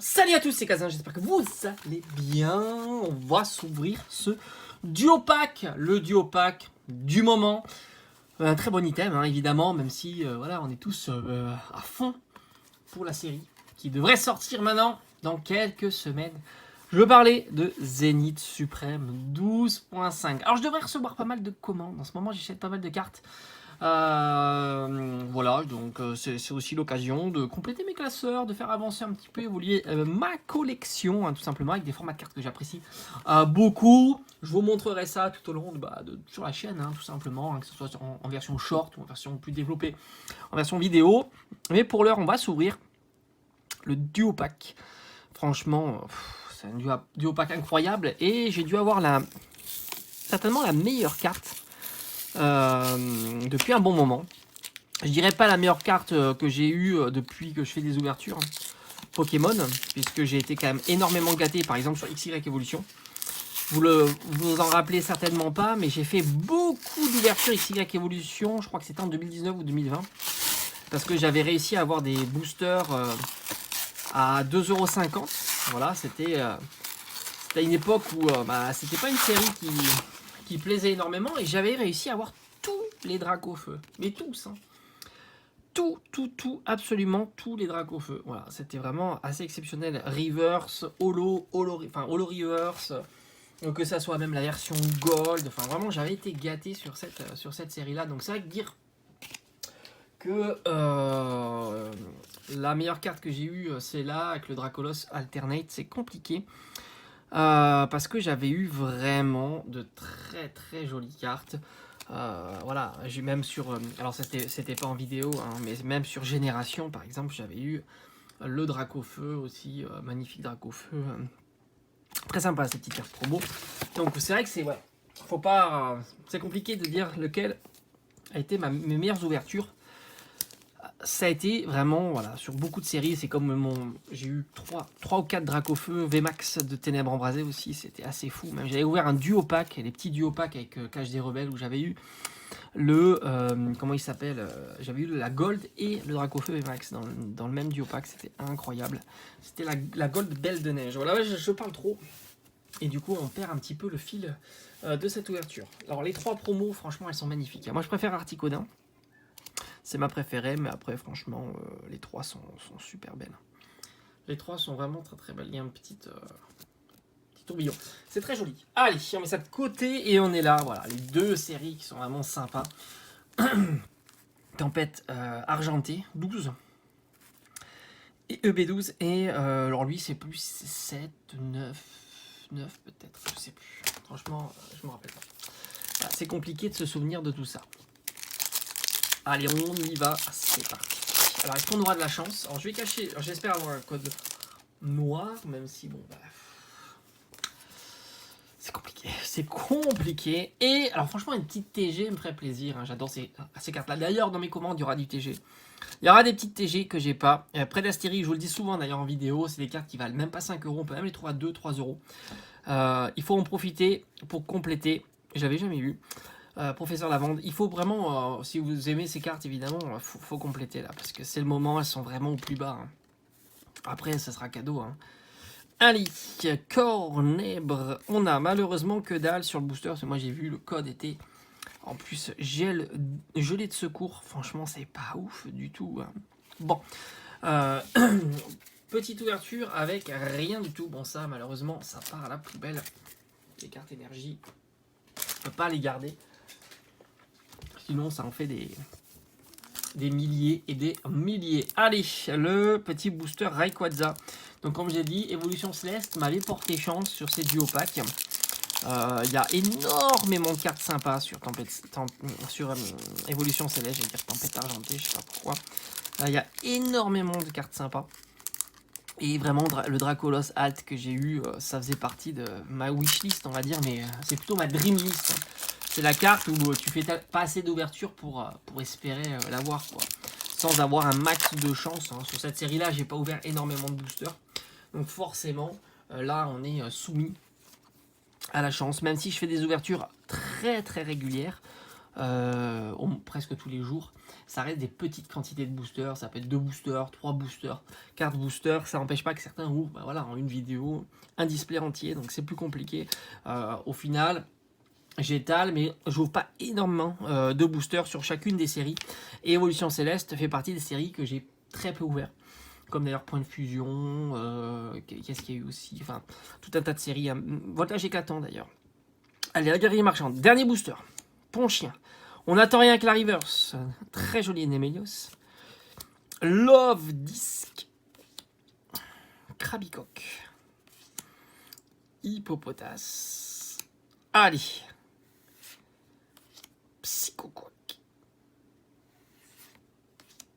Salut à tous, c'est Kazan, j'espère que vous allez bien. On va s'ouvrir ce duo pack, le duo pack du moment. Un très bon item, hein, évidemment, même si voilà, on est tous à fond pour la série qui devrait sortir maintenant dans quelques semaines. Je veux parler de Zénith Suprême 12.5. Alors je devrais recevoir pas mal de commandes. En ce moment, j'achète pas mal de cartes. Voilà, donc c'est aussi l'occasion de compléter mes classeurs, de faire avancer un petit peu, évoluer ma collection, hein, tout simplement, avec des formats de cartes que j'apprécie beaucoup. Je vous montrerai ça tout au long sur la chaîne, hein, tout simplement, hein, que ce soit en version short ou en version plus développée, en version vidéo. Mais pour l'heure, on va s'ouvrir le duo pack. Franchement, c'est un duo pack incroyable et j'ai dû avoir certainement la meilleure carte depuis un bon moment. Je dirais pas la meilleure carte que j'ai eue depuis que je fais des ouvertures Pokémon, puisque j'ai été quand même énormément gâté, par exemple sur XY Evolution. Vous en rappelez certainement pas, mais j'ai fait beaucoup d'ouvertures XY Evolution, je crois que c'était en 2019 ou 2020, parce que j'avais réussi à avoir des boosters à 2,50 €. Voilà, c'était une époque où c'était pas une série qui plaisait énormément, et j'avais réussi à avoir tous les Dracofeu, mais tous, hein. Absolument tous les Dracofeu. Voilà, c'était vraiment assez exceptionnel. Reverse, holo reverse, que ça soit même la version gold. Enfin, vraiment, j'avais été gâté sur cette série-là. Donc, c'est vrai que dire que la meilleure carte que j'ai eue, c'est là, avec le Dracolos Alternate, c'est compliqué. Parce que j'avais eu vraiment de très jolies cartes. Voilà, j'ai même sur... alors c'était pas en vidéo, hein, mais même sur Génération, par exemple, j'avais eu le Dracofeu aussi, magnifique Dracofeu. Très sympa, ces petites cartes promo. Donc c'est vrai que c'est... Ouais, faut pas... c'est compliqué de dire lequel a été mes meilleures ouvertures. Ça a été vraiment, voilà, sur beaucoup de séries, c'est comme j'ai eu 3 ou 4 Dracofeu, VMAX de Ténèbres Embrasées aussi, c'était assez fou. Même j'avais ouvert un duo pack, les petits duo pack avec Cache des Rebelles, où j'avais eu comment il s'appelle, j'avais eu la Gold et le Dracofeu VMAX dans le même duo pack, c'était incroyable. C'était la Gold Belle de Neige. Voilà, je parle trop, et du coup on perd un petit peu le fil de cette ouverture. Alors les 3 promos, franchement, elles sont magnifiques. Moi je préfère Articodin. C'est ma préférée, mais après, franchement, les 3 sont super belles. Les 3 sont vraiment très belles. Il y a un petit tourbillon. C'est très joli. Allez, on met ça de côté et on est là. Voilà, les 2 séries qui sont vraiment sympas. Tempête argentée, 12. Et EB12. Et alors lui, c'est plus 7, 9 peut-être. Je sais plus. Franchement, je me rappelle pas. Voilà, c'est compliqué de se souvenir de tout ça. Allez, on y va, c'est parti. Alors, est-ce qu'on aura de la chance? Alors, je vais cacher, j'espère avoir un code noir, même si, bon, c'est compliqué. Et, alors, franchement, une petite TG me ferait plaisir, hein. J'adore ces cartes-là. D'ailleurs, dans mes commandes, il y aura du TG. Il y aura des petites TG que j'ai pas. Prédastérie, je vous le dis souvent d'ailleurs en vidéo, c'est des cartes qui valent même pas 5 €, on peut même les trouver à 2-3 €. Il faut en profiter pour compléter. J'avais jamais eu. Professeur Lavande, il faut vraiment, si vous aimez ces cartes, évidemment, faut compléter là, parce que c'est le moment, elles sont vraiment au plus bas, hein. Après, ça sera cadeau, hein. Allez, Cornèbre, on a malheureusement que dalle sur le booster, parce que moi j'ai vu le code était en plus gelé de secours, franchement c'est pas ouf du tout, hein. Bon, petite ouverture avec rien du tout. Bon, ça malheureusement ça part à la poubelle, les cartes énergie, on peut pas les garder. Sinon, ça en fait des milliers et des milliers. Allez, le petit booster Rayquaza. Donc, comme j'ai dit, Évolution Céleste m'avait porté chance sur ces duo packs. Il y a énormément de cartes sympas sur Évolution Céleste. Je vais dire Tempête Argentée, je sais pas pourquoi. Il y a énormément de cartes sympas. Et vraiment, le Dracolos Alt que j'ai eu, ça faisait partie de ma wishlist, on va dire, mais c'est plutôt ma dreamlist. C'est la carte où tu fais pas assez d'ouverture pour espérer l'avoir, quoi. Sans avoir un max de chance, hein. Sur cette série-là, j'ai pas ouvert énormément de boosters. Donc forcément, là, on est soumis à la chance. Même si je fais des ouvertures très régulières, presque tous les jours. Ça reste des petites quantités de boosters, ça peut être 2 boosters, 3 boosters, 4 boosters, ça n'empêche pas que certains ouvrent voilà, en une vidéo, un display entier, donc c'est plus compliqué. Au final, j'étale, mais j'ouvre pas énormément de boosters sur chacune des séries. Et Évolution Céleste fait partie des séries que j'ai très peu ouvert. Comme d'ailleurs Point de Fusion, qu'est-ce qu'il y a eu aussi, enfin, tout un tas de séries. Voltage éclatant d'ailleurs. Allez, la guerrier marchande, dernier booster. Ponchien. On n'attend rien que la reverse. Très joli Nemelios. Love Disc. Krabicoque. Hippopotas. Allez. Psychoquack.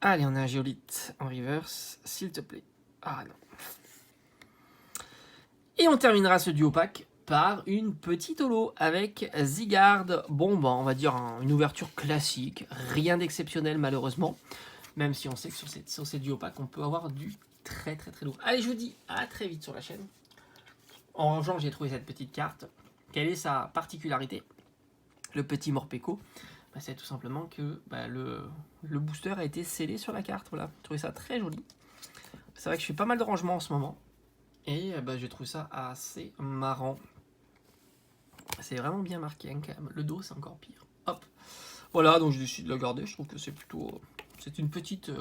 Allez, on a un géolite en reverse, s'il te plaît. Ah non. Et on terminera ce duo pack par une petite holo avec Zygarde Bombant. On va dire une ouverture classique, rien d'exceptionnel malheureusement. Même si on sait que sur ces duo packs, on peut avoir du très lourd. Allez, je vous dis à très vite sur la chaîne. En rangeant, j'ai trouvé cette petite carte. Quelle est sa particularité? Le petit Morpeko, c'est tout simplement que le booster a été scellé sur la carte. Voilà, j'ai trouvé ça très joli. C'est vrai que je fais pas mal de rangements en ce moment. Et je trouve ça assez marrant. C'est vraiment bien marqué, hein, quand même. Le dos, c'est encore pire. Hop. Voilà, donc je décide de le garder. Je trouve que c'est plutôt... c'est une petite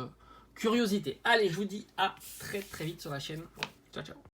curiosité. Allez, je vous dis à très vite sur la chaîne. Ciao, ciao.